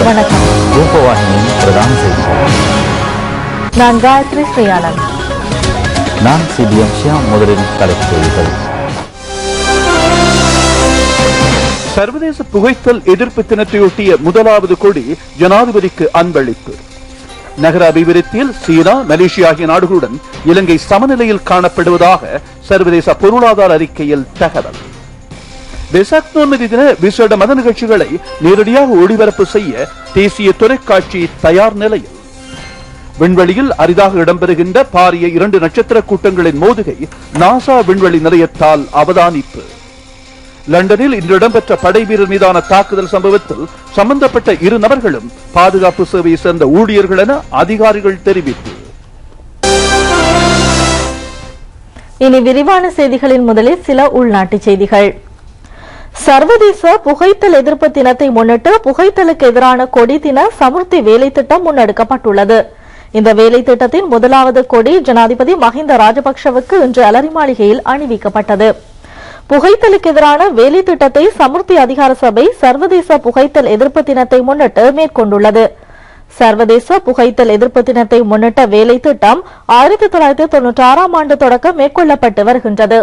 வணக்கம். ரூபவாகினியின் பிரதான செய்திகள். நான் காயத்ரி ஸ்ரீயானந்த். நான் சிபிஎம் ஷியா. முதலில் தலைப்புச் செய்திகள். சர்வதேச புகைத்தல் எதிர்ப்பு தினத்தையொட்டிய முதலாவது கொடி ஜனாதிபதிக்கு அன்பளிப்பு. நகர அபிவிருத்தியில் சீனா, மலேசியா ஆகிய நாடுகளுடன் இலங்கை சமநிலையில் காணப்படுவதாக சர்வதேச பொருளாதார அறிக்கையில் தகவல். வெசாக் நோன்பு தின விசேட மத நிகழ்ச்சிகளை நேரடியாக ஒளிபரப்பு செய்ய தேசிய தொலைக்காட்சி தயார் நிலையில். விண்வெளியில் அரிதாக இடம்பெறுகின்ற பாரிய 2 நட்சத்திர கூட்டங்களின் மோதுகை நாசா விண்வெளி நிலையத்தால் அவதானிப்பு. லண்டனில் இன்று இடம்பெற்ற படை வீரர் மீதான தாக்குதல் சம்பவத்தில் சம்பந்தப்பட்ட 2 நபர்களும் பாதுகாப்பு சேவையை சேர்ந்த ஊழியர்கள் என அதிகாரிகள் தெரிவிப்பு. இனி விரிவான செய்திகளின் முதலில் சில உள்நாட்டு செய்திகள். சர்வதேச புகைத்தல் எதிர்ப்பு தினத்தை முன்னிட்டு புகைத்தலுக்கு எதிரான கொடி தின சமுர்த்தி வேலை திட்டம் முன்னெடுக்கப்பட்டுள்ளது. இந்த வேலை திட்டத்தின் முதலாவது கொடி ஜனாதிபதி மஹிந்த ராஜபக்சவுக்கு இன்று அலரி மாளிகையில் அணிவிக்கப்பட்டது. புகைத்தலுக்கு எதிரான வேலை திட்டத்தை சமுர்த்தி அதிகார சபை சர்வதேச புகைத்தல் எதிர்ப்பு தினத்தை முன்னிட்டு மேற்கொண்டுள்ளது. சர்வதேச புகைத்தல் எதிர்ப்பு தினத்தை முன்னிட்ட வேலை திட்டம் 1996ஆம் ஆண்டு தொடக்கம் மேற்கொள்ளப்பட்டு வருகின்றது.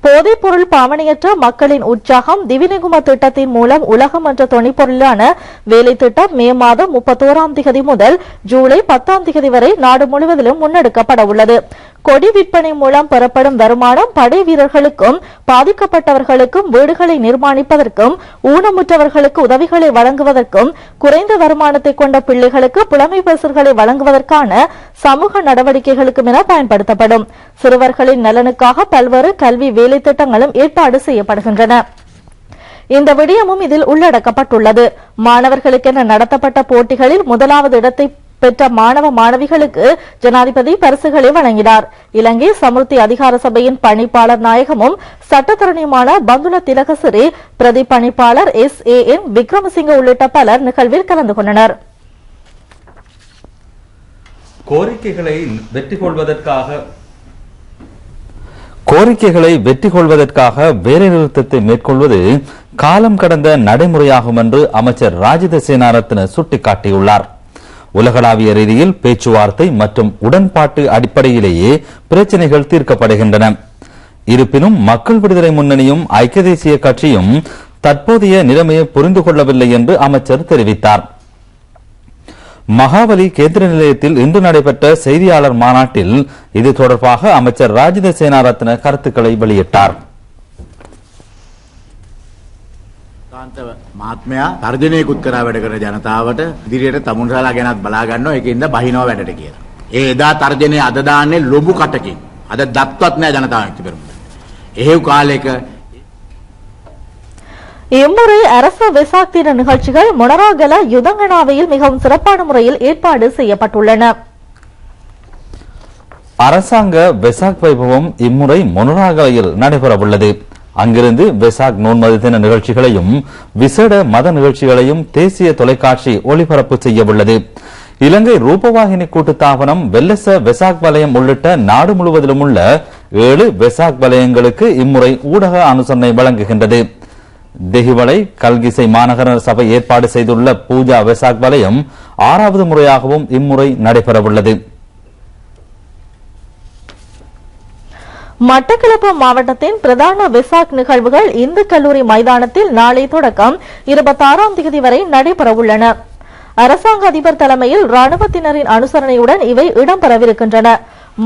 போதைப் பொருள் பாவனையற்ற மக்களின் உற்சாகம் திவிநிகும திட்டத்தின் மூலம் உலகம் என்ற தொனிப்பொருளான வேலை திட்டம் மே மாதம் 31ஆம் தேதி முதல் ஜூலை 10ஆம் தேதி வரை நாடு முழுவதிலும் முன்னெடுக்கப்பட உள்ளது. கொடி விற்பனை மூலம் பெறப்படும் வருமானம் படை வீரர்களுக்கும் பாதிக்கப்பட்டவர்களுக்கும் வீடுகளை நிர்மாணிப்பதற்கும் ஊனமுற்றவர்களுக்கு உதவிகளை வழங்குவதற்கும் குறைந்த வருமானத்தை கொண்ட பிள்ளைகளுக்கு புலமை பரிசுகளை வழங்குவதற்கான சமூக நடவடிக்கைகளுக்கும் என பயன்படுத்தப்படும். சிறுவர்களின் நலனுக்காக பல்வேறு கல்வி வேலை திட்டங்களும் ஏற்பாடு செய்யப்படுகின்றன. இந்த விடயமும் இதில் உள்ளடக்கப்பட்டுள்ளது. மாணவர்களுக்கென நடத்தப்பட்ட போட்டிகளில் முதலாவது இடத்தை பெற்ற மாணவ மாணவிகளுக்கு ஜனாதிபதி பரிசுகளை வழங்கினார். இலங்கை சமுர்த்தி அதிகார சபையின் பணிப்பாளர் நாயகமும் சட்டத்தரணியுமான பந்துல திலகசிறி, பிரதி பணிப்பாளர் SAN விக்ரமசிங்க உள்ளிட்ட பலர் நிகழ்வில் கலந்து கொண்டனர். கோரிக்கைகளை வெற்றி கொள்வதற்காக வேலைநிறுத்தத்தை மேற்கொள்வது காலம் கடந்த நடைமுறையாகும் என்று அமைச்சர் ராஜித சேனாரத்ன சுட்டிக்காட்டியுள்ளார். உலகளாவிய ரீதியில் பேச்சுவார்த்தை மற்றும் உடன்பாட்டு அடிப்படையிலேயே பிரச்சினைகள் தீர்க்கப்படுகின்றன. இருப்பினும் மக்கள் விடுதலை முன்னணியும் ஐக்கிய தேசிய கட்சியும் தற்போதைய நிலைமையை புரிந்து கொள்ளவில்லை என்று அமைச்சர் தெரிவித்தார். மகாவலி கேந்திர நிலையத்தில் இன்று நடைபெற்ற செய்தியாளர் மாநாட்டில் இது தொடர்பாக அமைச்சர் ராஜித சேனாரத்ன கருத்துக்களை வெளியிட்டார். මාත්මයා තර්ජනයකුත් කරා වැඩ කරන ජනතාවට ඉදිරියට තමුන්රාලා ගැනත් බලා ගන්නවා ඒකින්ද බහිනවා වැඩට කියලා. ඒ එදා තර්ජනය අද දාන්නේ ලොබු කටකින්. අද දත්වත් නැහැ ජනතාව විමුක්ති පෙරමුණ. එහෙව් කාලයක இம்முறை அரச வெசாக் தின நிகழ்ச்சிகள் மொனராகல யுதங்கனாவையில் மிகவும் சிறப்பான முறையில் ஏற்பாடு செய்யப்பட்டுள்ளன. அரசாங்க வெசாக் வைபவம் இம்முறை மொனராகலையில் நடைபெறவுள்ளது. அங்கிருந்து வெசாக் நோன்பு தின நிகழ்ச்சிகளையும் விசேட மத நிகழ்ச்சிகளையும் தேசிய தொலைக்காட்சி ஒளிபரப்பு செய்யவுள்ளது. இலங்கை ரூபவாகினி கூட்டுத்தாபனம் வெல்லச வெசாக் வலயம் உள்ளிட்ட நாடு முழுவதிலும் உள்ள 7 வெசாக் வலயங்களுக்கு இம்முறை ஊடக அனுசரணை வழங்குகின்றது. தெஹிவளை கல்கிசை மாநகர சபை ஏற்பாடு செய்துள்ள பூஜா வெசாக் வலயம் 6வது முறையாகவும் இம்முறை நடைபெறவுள்ளது. மட்டக்களப்பு மாவட்டத்தின் பிரதான வெசாக் நிகழ்வுகள் இந்து கல்லூரி மைதானத்தில் நாளை தொடக்கம் 26ஆம் தேதி வரை நடைபெறவுள்ளன. அரசாங்க அதிபர் தலைமையில் ராணுவத்தினரின் அனுசரணையுடன் இவை இடம்பெறவிருக்கின்றன.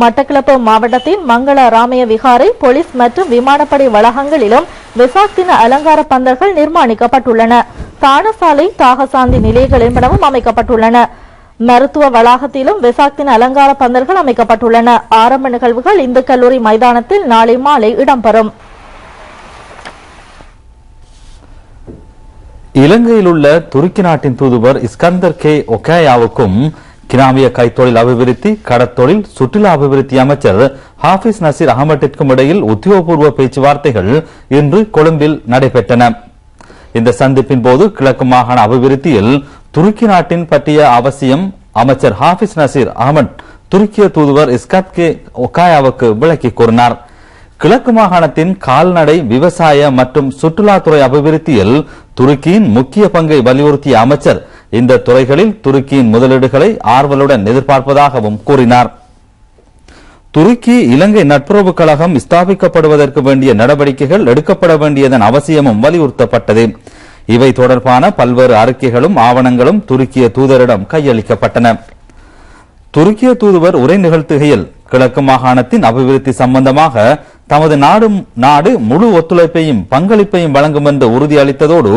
மட்டக்களப்பு மாவட்டத்தின் மங்கள ராமய விகாரை, போலீஸ் மற்றும் விமானப்படை வளாகங்களிலும் வெசாக் தின அலங்கார பந்தல்கள் நிர்மாணிக்கப்பட்டுள்ளன. தானசாலை, தாகசாந்தி நிலையங்கள் என்பனவும் அமைக்கப்பட்டுள்ளன. மருத்துவ வளாகத்திலும் வெசாக் தின அலங்கார பந்தல்கள் அமைக்கப்பட்டுள்ளன. ஆரம்ப நிகழ்வுகள் இந்து கல்லூரி மைதானத்தில் நாளை மாலை இடம்பெறும். இலங்கையில் உள்ள துருக்கி நாட்டின் தூதுவர் இஸ்கந்தர் கே ஒகாயாவுக்கும் கிராமிய கைத்தொழில் அபிவிருத்தி, கடற்தொழில், சுற்றுலா அபிவிருத்தி அமைச்சர் ஹாபிஸ் நசீர் அகமட்டிற்கும் இடையில் உத்தியோகபூர்வ பேச்சுவார்த்தைகள் இன்று கொழும்பில் நடைபெற்றன. இந்த சந்திப்பின் போது கிழக்கு மாகாண அபிவிருத்தியில் துருக்கி நாட்டின் பற்றிய அவசியம் அமைச்சர் ஹாபிஸ் நசீர் அகமட் துருக்கிய தூதுவர் இஸ்கத் கே ஒகாயாவுக்கு விளக்கி கூறினார். கிழக்கு மாகாணத்தின் கால்நடை விவசாய மற்றும் சுற்றுலாத்துறை அபிவிருத்தியில் துருக்கியின் முக்கிய பங்கை வலியுறுத்திய அமைச்சர் இந்த துறைகளில் துருக்கியின் முதலீடுகளை ஆர்வலுடன் எதிர்பார்ப்பதாகவும் கூறினார். துருக்கி இலங்கை நட்புறவு கழகம் ஸ்தாபிக்கப்படுவதற்கு வேண்டிய நடவடிக்கைகள் எடுக்கப்பட வேண்டியதன் அவசியமும் வலியுறுத்தப்பட்டது. இவை தொடர்பான பல்வேறு அறிக்கைகளும் ஆவணங்களும் துருக்கிய தூதரிடம் கையளிக்கப்பட்டன. துருக்கிய தூதுவர் உரை நிகழ்த்துகையில் கிழக்கு மாகாணத்தின் அபிவிருத்தி சம்பந்தமாக தமது நாடு முழு ஒத்துழைப்பையும் பங்களிப்பையும் வழங்கும் என்று உறுதியளித்ததோடு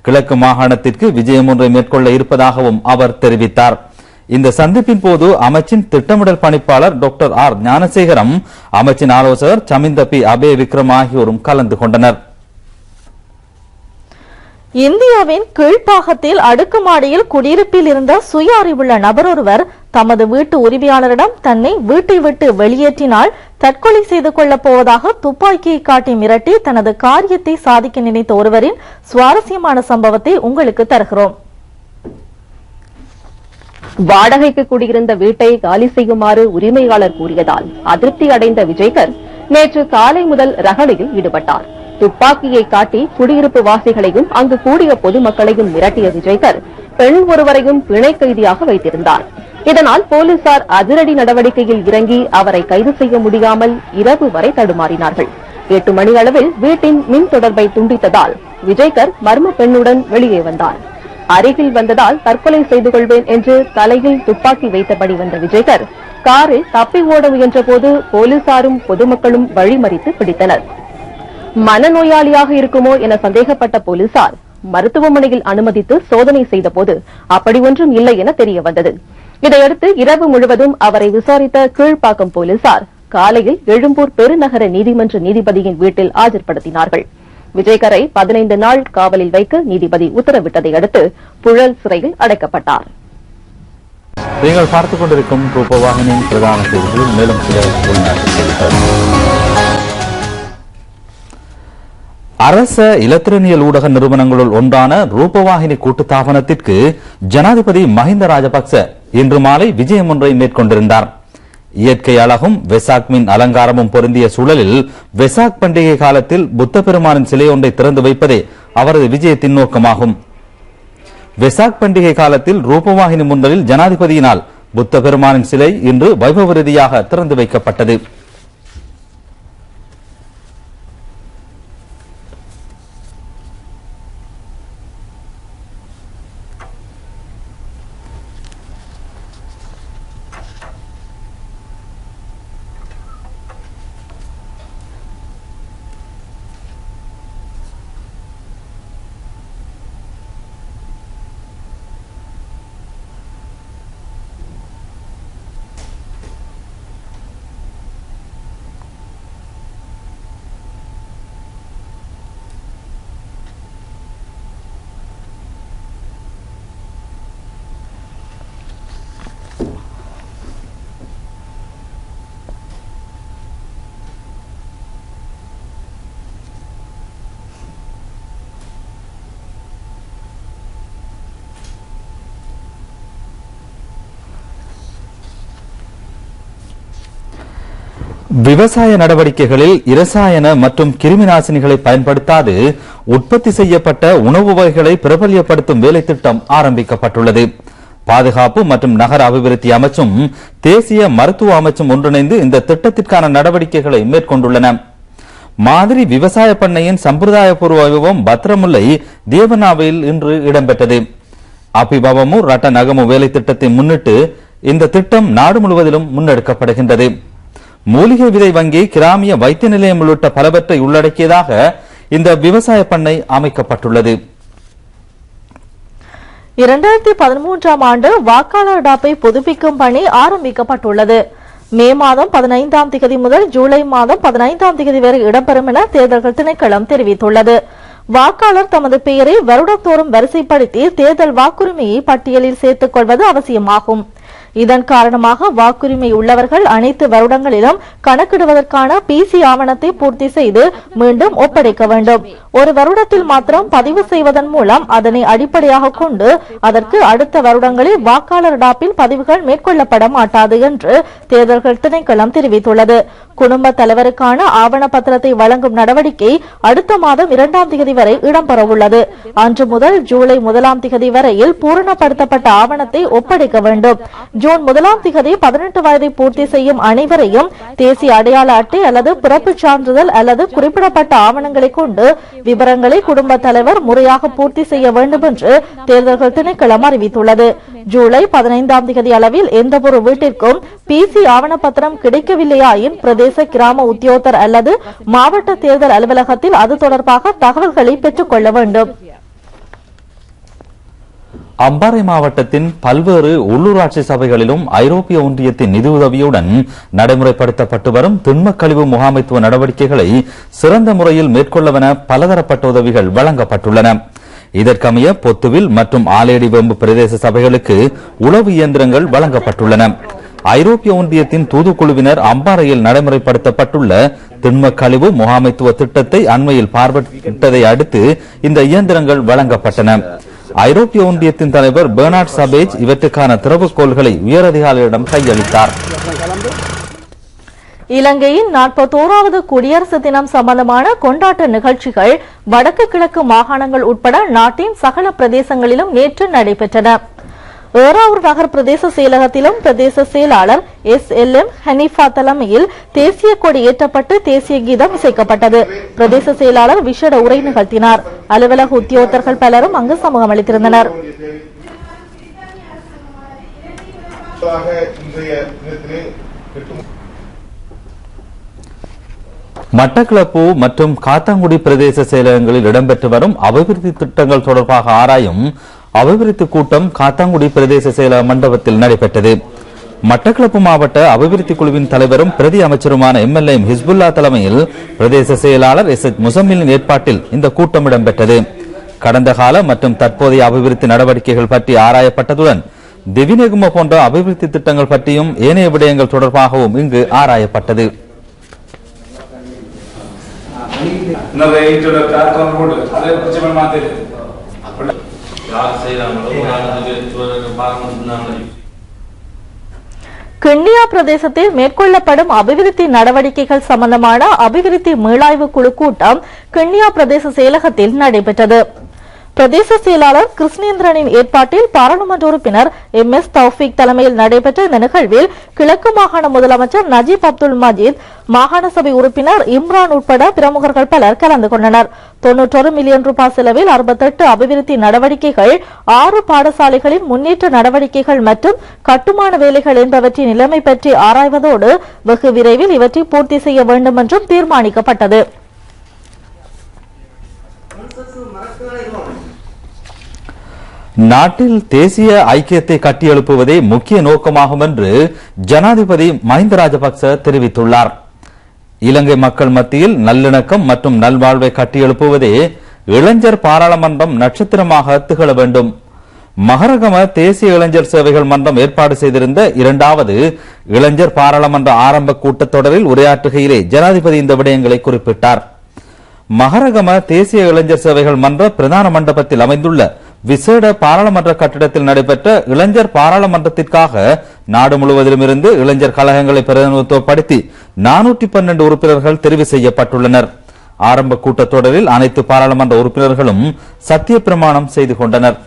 கிழக்கு மாகாணத்திற்கு விஜயம் ஒன்றை மேற்கொள்ள இருப்பதாகவும் அவர் தெரிவித்தார். இந்த சந்திப்பின் போது அமைச்சின் திட்டமிடல் பணிப்பாளர் டாக்டர் ஆர் ஞானசேகரம், அமைச்சின் ஆலோசகர் சமிந்த பி அபே விக்ரம் ஆகியோரும் கலந்து கொண்டனர். இந்தியாவின் கீழ்ப்பாகத்தில் அடுக்குமாடியில் குடியிருப்பில் இருந்த சுய அறிவுள்ள நபர் ஒருவர் தமது வீட்டு உரிமையாளரிடம் தன்னை வீட்டை விட்டு வெளியேற்றினால் தற்கொலை செய்து கொள்ளப் போவதாக துப்பாக்கியை காட்டி மிரட்டி தனது காரியத்தை சாதிக்க நினைத்த ஒருவரின் சுவாரஸ்யமான சம்பவத்தை உங்களுக்கு தருகிறோம். வாடகைக்கு குடியிருந்த வீட்டை காலி செய்யுமாறு உரிமையாளர் கூறியதால் அதிருப்தி அடைந்த விஜய்கர் நேற்று காலை முதல் ரகளையில் ஈடுபட்டார். துப்பாக்கியை காட்டி குடியிருப்பு வாசிகளையும் அங்கு கூடிய பொதுமக்களையும் மிரட்டிய விஜய்கர் பெண் ஒருவரையும் பிணை கைதியாக வைத்திருந்தார். இதனால் போலீசார் அதிரடி நடவடிக்கையில் இறங்கி அவரை கைது செய்ய முடியாமல் இரவு வரை தடுமாறினார்கள். 8 மணி அளவில் வீட்டின் மின் தொடர்பை துண்டித்ததால் விஜய்கர் மர்ம பெண்ணுடன் வெளியே வந்தார். அருகில் வந்ததால் தற்கொலை செய்து கொள்வேன் என்று தலையில் துப்பாக்கி வைத்தபடி வந்த விஜய்கர் காரில் தப்பி ஓட முயன்ற போது போலீசாரும் பொதுமக்களும் வழிமறித்து பிடித்தனர். மனநோயாளியாக இருக்குமோ என சந்தேகப்பட்ட போலீசார் மருத்துவமனையில் அனுமதித்து சோதனை செய்தபோது அப்படி ஒன்றும் இல்லை என தெரிய வந்தது. இதையடுத்து இரவு முழுவதும் அவரை விசாரித்த கீழ்ப்பாக்கம் போலீசார் காலையில் எழும்பூர் பெருநகர நீதிமன்ற நீதிபதியின் வீட்டில் ஆஜர்படுத்தினார்கள். விஜய்கரை 15 நாள் காவலில் வைக்க நீதிபதி உத்தரவிட்டதை அடுத்து புழல் சிறையில் அடைக்கப்பட்டார். நீங்கள் பார்த்துக் கொண்டிருக்கும் ரூபவாகினியின் பிரதான செய்திகளில் மேலும் சில உள்நாட்டு செய்திகள். அரச இலத்திரனியல் ஊடக நிறுவனங்களுள் ஒன்றான ரூபவாகினி கூட்டுத்தாபனத்திற்கு ஜனாதிபதி மஹிந்த ராஜபக்ச இன்று மாலை விஜயம் ஒன்றை மேற்கொண்டிருந்தார். இயற்கை அழகும் வெசாக் மின் அலங்காரமும் பொருந்திய சூழலில் வெசாக் பண்டிகை காலத்தில் புத்த பெருமானின் சிலை ஒன்றை திறந்து வைப்பதே அவரது விஜயத்தின் நோக்கமாகும். வெசாக் பண்டிகை காலத்தில் ரூபவாகினி முன்னலில் ஜனாதிபதியினால் புத்த பெருமானின் சிலை இன்று வைபவ ரீதியாக திறந்து வைக்கப்பட்டது. விவசாய நடவடிக்கைகளில் இரசாயன மற்றும் கிருமிநாசினிகளை பயன்படுத்தாது உற்பத்தி செய்யப்பட்ட உணவு வகைகளை பிரபல்யப்படுத்தும் வேலை திட்டம் ஆரம்பிக்கப்பட்டுள்ளது. பாதுகாப்பு மற்றும் நகர அபிவிருத்தி அமைச்சும் தேசிய மருத்துவ அமைச்சும் ஒன்றிணைந்து இந்த திட்டத்திற்கான நடவடிக்கைகளை மேற்கொண்டுள்ளன. மாதிரி விவசாய பண்ணையின் சம்பிரதாயபூர்வ வைபவம் பத்திரமுல்லை தேவனாவில் இன்று இடம்பெற்றது. அபிபவமு ரட்ட நகமு வேலை திட்டத்தை முன்னிட்டு இந்த திட்டம் நாடு முழுவதிலும் முன்னெடுக்கப்படுகின்றது. மூலிகை விதை வங்கி, கிராமிய வைத்திய நிலையம் உள்ளிட்ட பலவற்றை உள்ளடக்கியதாக இந்த விவசாய பண்ணை அமைக்கப்பட்டுள்ளது. 2013ஆம் ஆண்டு வாக்காளர் டாப்பை புதுப்பிக்கும் பணி ஆரம்பிக்கப்பட்டுள்ளது. மே மாதம் 15ஆம் தேதி முதல் ஜூலை மாதம் 15ஆம் தேதி வரை இடம்பெறும் என தேர்தல்கள் திணைக்களம் தெரிவித்துள்ளது. வாக்காளர் தமது பெயரை வருடந்தோறும் வரிசைப்படுத்தி தேர்தல் வாக்குரிமையை பட்டியலில் சேர்த்துக் கொள்வது அவசியமாகும். இதன் காரணமாக வாக்குரிமை உள்ளவர்கள் அனைத்து வருடங்களிலும் கணக்கிடுவதற்கான பிசி ஆவணத்தை பூர்த்தி செய்து மீண்டும் ஒப்படைக்க வேண்டும். ஒரு வருடத்தில் மாத்திரம் பதிவு செய்வதன் மூலம் அதனை அடிப்படையாக கொண்டு அதற்கு அடுத்த வருடங்களில் வாக்காளர் டாப்பில் பதிவுகள் மேற்கொள்ளப்பட மாட்டாது என்று தேர்தல்கள் திணைக்களம் தெரிவித்துள்ளது. குடும்ப தலைவருக்கான ஆவண பத்திரத்தை வழங்கும் நடவடிக்கை அடுத்த மாதம் 2ஆம் தேதி வரை இடம்பெறவுள்ளது. அன்று முதல் ஜூலை 1ஆம் தேதி வரையில் பூரணப்படுத்தப்பட்ட ஆவணத்தை ஒப்படைக்க வேண்டும். ஜூன் 1ஆம் தேதி 18 வயதை பூர்த்தி செய்யும் அனைவரையும் தேசிய அடையாள அட்டை அல்லது பிறப்புச் சான்றிதழ் அல்லது குறிப்பிடப்பட்ட ஆவணங்களை கொண்டு விவரங்களை குடும்ப தலைவர் முறையாக பூர்த்தி செய்ய வேண்டும் என்று தேர்தல்கள் திணைக்களம் அறிவித்துள்ளது. ஜூலை 15ஆம் தேதி அளவில் எந்தவொரு வீட்டிற்கும் பிசி ஆவணப்பத்திரம் கிடைக்கவில்லையாயின் பிரதேச கிராம உத்தியோகத்தர் அல்லது மாவட்ட தேர்தல் அலுவலகத்தில் அது தொடர்பாக தகவல்களை பெற்றுக் கொள்ள வேண்டும். அம்பாறை மாவட்டத்தின் பல்வேறு உள்ளூராட்சி சபைகளிலும் ஐரோப்பிய ஒன்றியத்தின் நிதியுதவியுடன் நடைமுறைப்படுத்தப்பட்டு வரும் திண்மக் கழிவு முகாமைத்துவ நடவடிக்கைகளை சிறந்த முறையில் மேற்கொள்ளவென பலதரப்பட்ட உதவிகள் வழங்கப்பட்டுள்ளன. இதற்கமைய பொத்துவில் மற்றும் ஆலேடி வெம்பு பிரதேச சபைகளுக்கு உளவு இயந்திரங்கள் வழங்கப்பட்டுள்ளன. ஐரோப்பிய ஒன்றியத்தின் தூதுக்குழுவினர் அம்பாறையில் நடைமுறைப்படுத்தப்பட்டுள்ள திண்மக் கழிவு முகாமைத்துவ திட்டத்தை அண்மையில் பார்வையிட்டதை அடுத்து இந்த இயந்திரங்கள் வழங்கப்பட்டன. ஐரோப்பிய ஒன்றியத்தின் தலைவர் பெர்னார்ட் சபேஜ் இவற்றுக்கான திறவுகோள்களை உயரதிகாரிகளிடம் கையளித்தார். இலங்கையின் 41வது குடியரசு தினம் சம்பந்தமான கொண்டாட்ட நிகழ்ச்சிகள் வடக்கு கிழக்கு மாகாணங்கள் உட்பட நாட்டின் சகல பிரதேசங்களிலும் நேற்று நடைபெற்றன. ஏறாவூர் நகர் பிரதேச செயலகத்திலும் பிரதேச செயலாளர் SLM ஹனீஃபா தலைமையில் தேசிய கொடி ஏற்றப்பட்டு தேசிய கீதம் இசைக்கப்பட்டது. பிரதேச செயலாளர் விசேட உரை நிகழ்த்தினார். அலுவலக உத்தியோகத்தர்கள் பலரும் அங்கு சமூகம் அளித்திருந்தனர். மட்டக்களப்பு மற்றும் காத்தாங்குடி பிரதேச செயலகங்களில் இடம்பெற்று வரும் அபிவிருத்தி திட்டங்கள் தொடர்பாக ஆராயும் அபிவிருத்தி கூட்டம் காத்தாங்குடி பிரதேச செயலக மண்டபத்தில் நடைபெற்றது. மட்டக்களப்பு மாவட்ட அபிவிருத்தி குழுவின் தலைவரும் பிரதி அமைச்சருமான MLA ஹிஸ்புல்லா தலைமையில் பிரதேச செயலாளர் SH முசம்மிலின் ஏற்பாட்டில் இந்த கூட்டம் இடம்பெற்றது. கடந்த கால மற்றும் தற்போதைய அபிவிருத்தி நடவடிக்கைகள் பற்றி ஆராயப்பட்டதுடன் திவிநெகும போன்ற அபிவிருத்தி திட்டங்கள் பற்றியும் ஏனைய விடயங்கள் தொடர்பாகவும் இங்கு ஆராயப்பட்டது. கிண்ணியா பிரதேசத்தில் மேற்கொள்ளப்படும் அபிவிருத்தி நடவடிக்கைகள் சம்பந்தமான அபிவிருத்தி மீளாய்வு குழு கூட்டம் கிண்ணியா பிரதேச செயலகத்தில் நடைபெற்றது. பிரதேச செயலாளர் கிருஷ்ணேந்திரனின் ஏற்பாட்டில் பாராளுமன்ற உறுப்பினர் MS தௌஃபிக் தலைமையில் நடைபெற்ற இந்த நிகழ்வில் கிழக்கு மாகாண முதலமைச்சர் நஜீப் அப்துல் மஜீத், மாகாண சபை உறுப்பினர் இம்ரான் உட்பட பிரமுகர்கள் பலர் கலந்து கொண்டனர். 91 மில்லியன் ரூபாய் செலவில் 68 அபிவிருத்தி நடவடிக்கைகள், 6 பாடசாலைகளின் முன்னேற்ற நடவடிக்கைகள் மற்றும் கட்டுமான வேலைகள் என்பவற்றின் நிலைமை பற்றி ஆராய்வதோடு வெகு விரைவில் இவற்றை பூர்த்தி செய்ய வேண்டும் என்றும் தீர்மானிக்கப்பட்டது. நாட்டில் தேசிய ஐக்கியத்தை கட்டியெழுப்புவதே முக்கிய நோக்கமாகும் என்று ஜனாதிபதி மஹிந்த ராஜபக்ச தெரிவித்துள்ளார். இலங்கை மக்கள் மத்தியில் நல்லிணக்கம் மற்றும் நல்வாழ்வை கட்டியெழுப்புவதே இளைஞர் பாராளுமன்றம் நட்சத்திரமாக திகழ வேண்டும். மகரகம தேசிய இளைஞர் சேவைகள் மன்றம் ஏற்பாடு செய்திருந்த 2வது இளைஞர் பாராளுமன்ற ஆரம்ப கூட்டத்தொடரில் உரையாற்றுகையிலே ஜனாதிபதி இந்த விடயங்களை குறிப்பிட்டார். மகரகம தேசிய இளைஞர் சேவைகள் மன்ற பிரதான மண்டபத்தில் அமைந்துள்ள விசேட பாராளுமன்ற கட்டிடத்தில் நடைபெற்ற இளைஞர் பாராளுமன்றத்திற்காக நாடு முழுவதிலும் இருந்து இளைஞர் கழகங்களை பிரதிநிதித்துவப்படுத்தி 412 உறுப்பினர்கள் தெரிவு செய்யப்பட்டுள்ளனர். ஆரம்ப கூட்டத்தொடரில் அனைத்து பாராளுமன்ற உறுப்பினர்களும் சத்திய பிரமாணம் செய்து கொண்டனர்.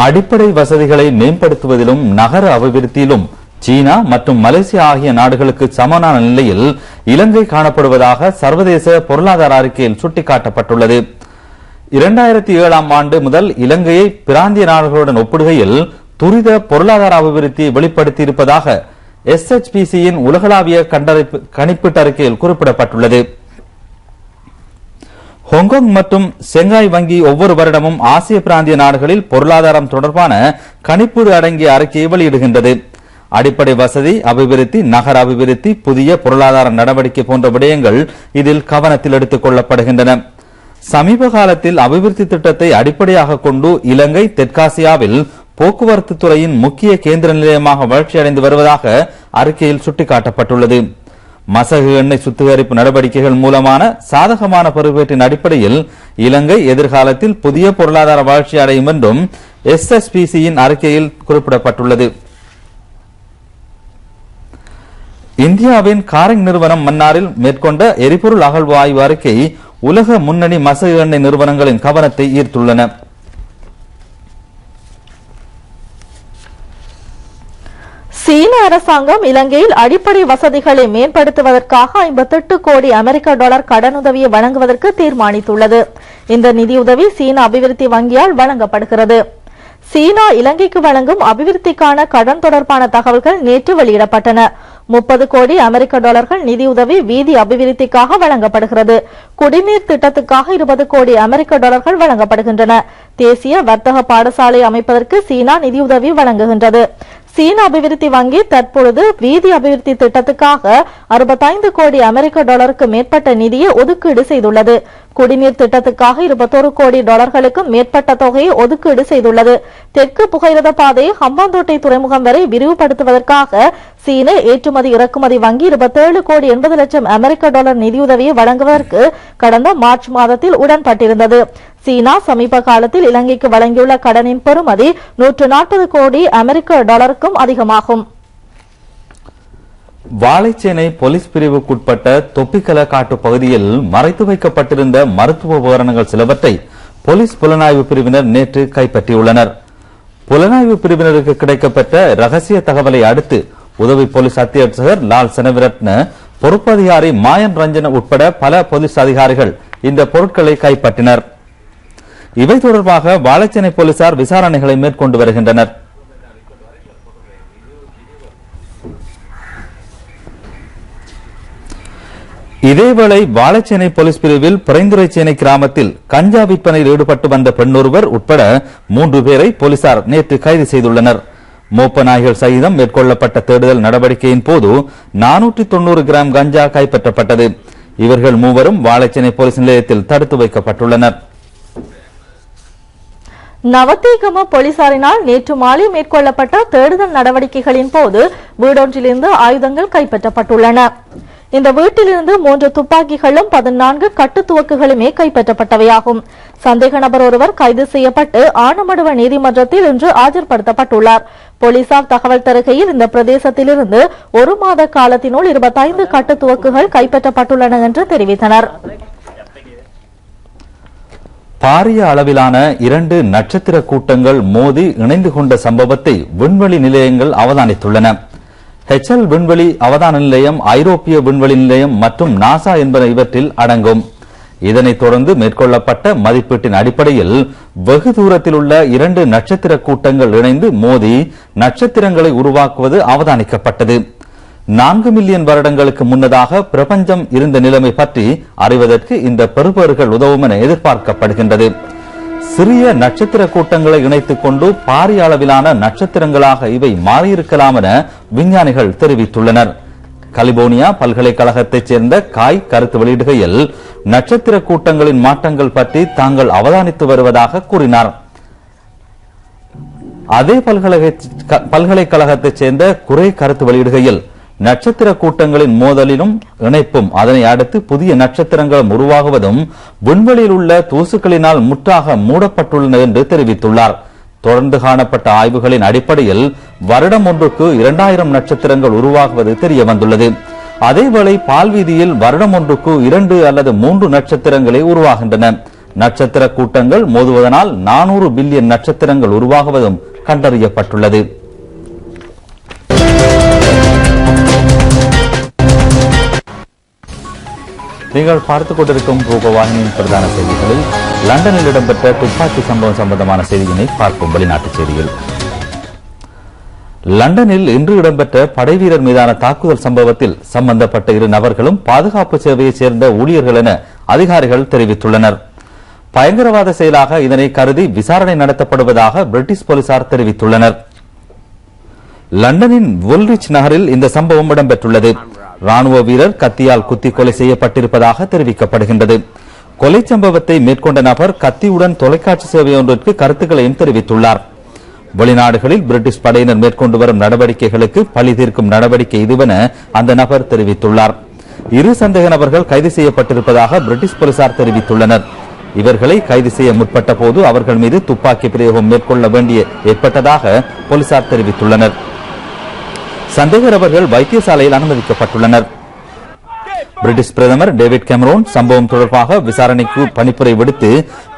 அடிப்படை வசதிகளை மேம்படுத்துவதிலும் நகர அபிவிருத்தியிலும் சீனா மற்றும் மலேசியா ஆகிய நாடுகளுக்கு சமமான நிலையில் இலங்கை காணப்படுவதாக சர்வதேச பொருளாதார அறிக்கையில் சுட்டிக்காட்டப்பட்டுள்ளது. 2007ஆம் ஆண்டு முதல் இலங்கையை பிராந்திய நாடுகளுடன் ஒப்பிடுகையில் துரித பொருளாதார அபிவிருத்தியை வெளிப்படுத்தியிருப்பதாக SHPCயின் உலகளாவிய கணிப்பீட்டு அறிக்கையில் குறிப்பிடப்பட்டுள்ளது. ஹாங்காங் மற்றும் செங்காய் வங்கி ஒவ்வொரு வருடமும் ஆசிய பிராந்திய நாடுகளில் பொருளாதாரம் தொடர்பான கணிப்பீடு அடங்கிய அறிக்கையை வெளியிடுகின்றது. அடிப்படை வசதி அபிவிருத்தி, நகர அபிவிருத்தி, புதிய பொருளாதார நடவடிக்கை போன்ற விடயங்கள் இதில் கவனத்தில் எடுத்துக் கொள்ளப்படுகின்றன. சமீப காலத்தில் அபிவிருத்தி திட்டத்தை அடிப்படையாக கொண்டு இலங்கை தெற்காசியாவில் போக்குவரத்து துறையின் முக்கிய கேந்திர நிலையமாக வளர்ச்சியடைந்து வருவதாக அறிக்கையில் சுட்டிக்காட்டப்பட்டுள்ளது. மசகு எண்ணெய் சுத்திகரிப்பு நடவடிக்கைகள் மூலமான சாதகமான பெறுபேற்றின் அடிப்படையில் இலங்கை எதிர்காலத்தில் புதிய பொருளாதார வளர்ச்சி அடையும் என்றும் SSPCயின் அறிக்கையில் குறிப்பிடப்பட்டுள்ளது. இந்தியாவின் காரிங் நிறுவனம் மன்னாரில் மேற்கொண்ட எரிபொருள் அகழ்வு ஆய்வு அறிக்கை உலக முன்னணி மசகு எண்ணெய் நிறுவனங்களின் கவனத்தை ஈர்த்துள்ளன. சீன அரசாங்கம் இலங்கையில் அடிப்படை வசதிகளை மேம்படுத்துவதற்காக 58 கோடி அமெரிக்க டாலர் கடனுதவியை வழங்குவதற்கு தீர்மானித்துள்ளது. இந்த நிதியுதவி சீன அபிவிருத்தி வங்கியால் வழங்கப்படுகிறது. சீனா இலங்கைக்கு வழங்கும் அபிவிருத்திக்கான கடன் தொடர்பான தகவல்கள் நேற்று வெளியிடப்பட்டன. 30 கோடி அமெரிக்க டாலர்கள் நிதியுதவி வீதி அபிவிருத்திக்காக வழங்கப்படுகிறது. குடிநீர் திட்டத்துக்காக 20 கோடி அமெரிக்க டாலர்கள் வழங்கப்படுகின்றன. தேசிய வர்த்தக பாடசாலை அமைப்பதற்கு சீனா நிதியுதவி வழங்குகின்றது. சீன அபிவிருத்தி வங்கி தற்பொழுது வீதி அபிவிருத்தி திட்டத்துக்காக 65 கோடி அமெரிக்க டாலருக்கு மேற்பட்ட நிதியை ஒதுக்கீடு செய்துள்ளது. குடிநீர் திட்டத்துக்காக 21 கோடி டாலர்களுக்கும் மேற்பட்ட தொகையை ஒதுக்கீடு செய்துள்ளது. தெற்கு புகையிரத பாதையை ஹம்பாந்தோட்டை துறைமுகம் வரை விரிவுபடுத்துவதற்காக சீன ஏற்றுமதி இறக்குமதி வங்கி 27 கோடி 80 லட்சம் அமெரிக்க டாலர் நிதியுதவியை வழங்குவதற்கு கடந்த மார்ச் மாதத்தில் உடன்பட்டிருந்தது. சீனா சமீப காலத்தில் இலங்கைக்கு வழங்கியுள்ள கடனின் பெறுமதி 140 கோடி அமெரிக்க டாலருக்கும் அதிகமாகும். வாழைச்சேனை போலீஸ் பிரிவுக்குட்பட்ட தொப்பிக்கல காட்டு பகுதியில் மறைத்து வைக்கப்பட்டிருந்த மருத்துவ உபகரணங்கள் சிலவற்றை போலீஸ் புலனாய்வு பிரிவினர் நேற்று கைப்பற்றியுள்ளனர். புலனாய்வு பிரிவினருக்கு கிடைக்கப்பட்ட ரகசிய தகவலை அடுத்து உதவி போலீஸ் அத்தியட்சகர் லால் செனவிரட்ன, பொறுப்பு அதிகாரி மாயன் ரஞ்சன் உட்பட பல போலீஸ் அதிகாரிகள் இந்த பொருட்களை கைப்பற்றினர். இவை தொடர்பாக வாழைச்சேனை போலீசார் விசாரணைகளை மேற்கொண்டு வருகின்றனர். இதேவேளை வாழைச்சேனை போலீஸ் பிரிவில் பிறைந்துரைச்சேனை கிராமத்தில் கஞ்சா விற்பனையில் ஈடுபட்டு வந்த பெண்ணொருவர் உட்பட 3 பேரை போலீசார் நேற்று கைது செய்துள்ளனர். மோப்ப நாய்கள் சகிதம் மேற்கொள்ளப்பட்ட தேடுதல் நடவடிக்கையின் போது 490 கிராம் கஞ்சா கைப்பற்றப்பட்டது. இவர்கள் மூவரும் வாழைச்சேனை போலீஸ் நிலையத்தில் தடுத்து வைக்கப்பட்டுள்ளனர். நவத்தீகம போலீசாரினால் நேற்று மாலை மேற்கொள்ளப்பட்ட தேடுதல் நடவடிக்கைகளின் போது வீடொன்றிலிருந்து ஆயுதங்கள் கைப்பற்றப்பட்டுள்ளன. இந்த வீட்டிலிருந்து 3 துப்பாக்கிகளும் 14 கட்டு துவக்குகளுமே கைப்பற்றப்பட்டவையாகும். சந்தேக நபர் ஒருவர் கைது செய்யப்பட்டு ஆனமடுவ நீதிமன்றத்தில் இன்று ஆஜர்படுத்தப்பட்டுள்ளார். போலீசார் தகவல் தருகையில் இந்த பிரதேசத்திலிருந்து 1 மாத காலத்தினுள் 25 கட்டு துவக்குகள் கைப்பற்றப்பட்டுள்ளன என்று தெரிவித்தனர். பாரிய அளவிலான 2 நட்சத்திர கூட்டங்கள் மோதி இணைந்து கொண்ட சம்பவத்தை விண்வெளி நிலையங்கள் அவதானித்துள்ளன. HL விண்வெளி அவதான நிலையம், ஐரோப்பிய விண்வெளி நிலையம் மற்றும் நாசா என்பன இவற்றில் அடங்கும். இதனைத் தொடர்ந்து மேற்கொள்ளப்பட்ட மதிப்பீட்டின் அடிப்படையில் வெகு தூரத்தில் உள்ள 2 நட்சத்திர கூட்டங்கள் இணைந்து மோதி நட்சத்திரங்களை உருவாக்குவது அவதானிக்கப்பட்டது. 4 மில்லியன் வருடங்களுக்கு முன்னதாக பிரபஞ்சம் இருந்த நிலைமை பற்றி அறிவதற்கு இந்த பெறுபேறுகள் உதவும் என எதிர்பார்க்கப்படுகின்றது. சிறிய நட்சத்திர கூட்டங்களை இணைத்துக் கொண்டு பாரிய அளவிலான நட்சத்திரங்களாக இவை மாறியிருக்கலாம் என விஞ்ஞானிகள் தெரிவித்துள்ளனர். கலிபோர்னியா பல்கலைக்கழகத்தைச் சேர்ந்த காய் கருத்து வெளியிடுகையில் நட்சத்திர கூட்டங்களின் மாற்றங்கள் பற்றி தாங்கள் அவதானித்து வருவதாக கூறினார். அதே பல்கலைக்கழகத்தைச் சேர்ந்த குறை கருத்து வெளியிடுகையில் நட்சத்திர கூட்டங்களின் மோதலிலும் இணைப்பும் அதனை அடுத்து புதிய நட்சத்திரங்களும் உருவாகுவதும் விண்வெளியில் உள்ள தூசுக்களினால் முற்றாக மூடப்பட்டுள்ளன என்று தெரிவித்துள்ளார். தொடர்ந்து காணப்பட்ட ஆய்வுகளின் அடிப்படையில் வருடம் ஒன்றுக்கு 2000 நட்சத்திரங்கள் உருவாகுவது தெரிய வந்துள்ளது. அதேவேளை பால்வீதியில் வருடம் ஒன்றுக்கு 2 அல்லது 3 நட்சத்திரங்களே உருவாகின்றன. நட்சத்திர கூட்டங்கள் மோதுவதனால் 400 பில்லியன் நட்சத்திரங்கள் உருவாகுவதும் கண்டறியப்பட்டுள்ளது. நீங்கள் பார்த்துக் கொண்டிருக்கும் ரூபவாகினியின் பிரதான செய்திகளில் லண்டனில் இடம்பெற்ற துப்பாக்கி சம்பவம் சம்பந்தமான செய்தியினை பார்க்கும். வெளிநாட்டுச் செய்தியில் லண்டனில் இன்று இடம்பெற்ற படைவீரர் மீதான தாக்குதல் சம்பவத்தில் சம்பந்தப்பட்ட 2 நபர்களும் பாதுகாப்பு சேவையைச் சேர்ந்த ஊழியர்கள் என அதிகாரிகள் தெரிவித்துள்ளனர். பயங்கரவாத செயலாக இதனை கருதி விசாரணை நடத்தப்படுவதாக பிரிட்டிஷ் போலீசார் தெரிவித்துள்ளனர். லண்டனின் வுல்ரிச் நகரில் இந்த சம்பவம் இடம்பெற்றுள்ளது. ராணுவ வீரர் கத்தியால் குத்தி கொலை செய்யப்பட்டிருப்பதாக தெரிவிக்கப்படுகின்றது. கொலை சம்பவத்தை மேற்கொண்ட நபர் கத்தியுடன் தொலைக்காட்சி சேவை ஒன்றிற்கு கருத்துக்களையும் தெரிவித்துள்ளார். வெளிநாடுகளில் பிரிட்டிஷ் படையினர் மேற்கொண்டு வரும் நடவடிக்கைகளுக்கு பழி தீர்க்கும் நடவடிக்கை இதுவென அந்த நபர் தெரிவித்துள்ளார். இரு சந்தேக நபர்கள் கைது செய்யப்பட்டிருப்பதாக பிரிட்டிஷ் போலீசார் தெரிவித்துள்ளனர். இவர்களை கைது செய்ய முற்பட்ட போது அவர்கள் மீது துப்பாக்கி பிரயோகம் மேற்கொள்ள வேண்டிய ஏற்பட்டதாக போலீசார் தெரிவித்துள்ளனர். சந்தேக நபர்கள் வைத்தியசாலையில் அனுமதிக்கப்பட்டுள்ளனர். பிரிட்டிஷ் பிரதமர் டேவிட் கேமரோன் சம்பவம் தொடர்பாக விசாரணைக்கு பணிப்புரை விடுத்து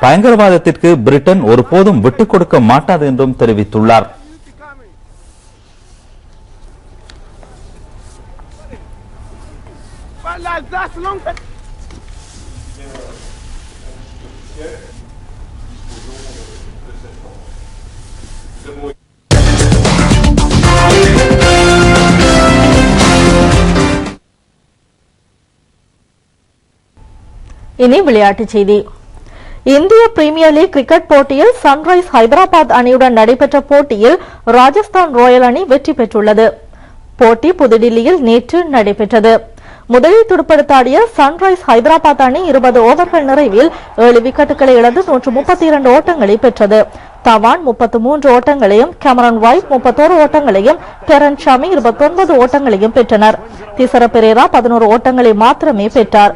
பயங்கரவாதத்திற்கு பிரிட்டன் ஒருபோதும் விட்டுக் கொடுக்க மாட்டாது என்றும் தெரிவித்துள்ளார். இனி விளையாட்டுச் செய்தி. இந்திய பிரீமியர் லீக் கிரிக்கெட் போட்டியில் சன்ரைஸ் ஹைதராபாத் அணியுடன் நடைபெற்ற போட்டியில் ராஜஸ்தான் ராயல் அணி வெற்றி பெற்றுள்ளது. போட்டி புதுடில்லியில் நேற்று நடைபெற்றது. முதலில் துடுப்படுத்தாடிய சன்ரைஸ் ஹைதராபாத் அணி 20 ஓவர்கள் நிறைவில் 7 விக்கெட்டுகளை இழந்து 132 ஓட்டங்களை பெற்றது. தவான் 33 ஓட்டங்களையும், கேமரன் வைட் 31 ஓட்டங்களையும், டெரன் ஷமி 29 ஓட்டங்களையும் பெற்றனர். திசர பெரேரா 11 ஓட்டங்களை மாத்திரமே பெற்றார்.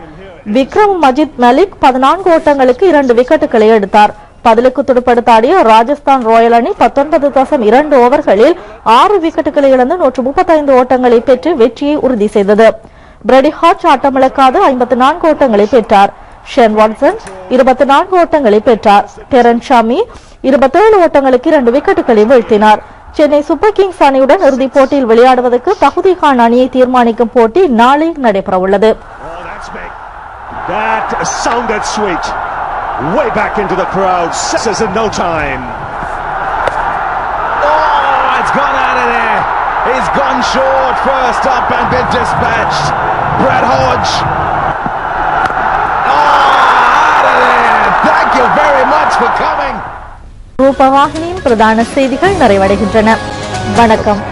விக்ரம் மஜித் மலிக் 14 ஓட்டங்களுக்கு 2 விக்கெட்டுகளை எடுத்தார். பதிலுக்கு துடுப்படுத்தாடிய ராஜஸ்தான் ராயல் அணி 19.2 ஓவர்களில் 6 விக்கெட்டுகளை இழந்து 135 ஓட்டங்களை பெற்று வெற்றியை உறுதி செய்தது. பிரெடி ஹாட்ச் ஆட்டமிழக்காது 54 ஓட்டங்களை பெற்றார். ஷேன் வாட்சன் 24 ஓட்டங்களை பெற்றார். டெரன் ஷமி 27 ஓட்டங்களுக்கு 2 விக்கெட்டுகளை வீழ்த்தினார். சென்னை சூப்பர் கிங்ஸ் அணியுடன் இறுதிப் போட்டியில் விளையாடுவதற்கு தகுதிகான அணியை தீர்மானிக்கும் போட்டி நாளை நடைபெறவுள்ளது. That sounded sweet. Way back into the crowd. Says in no time. Oh, it's gone out of there. He's gone short first up and been dispatched. Brad Hodge. Oh, out of there. Thank you very much for coming. ரூபவாகினியின் பிரதான செய்திகள் நிறைவடைகின்றன. வணக்கம்.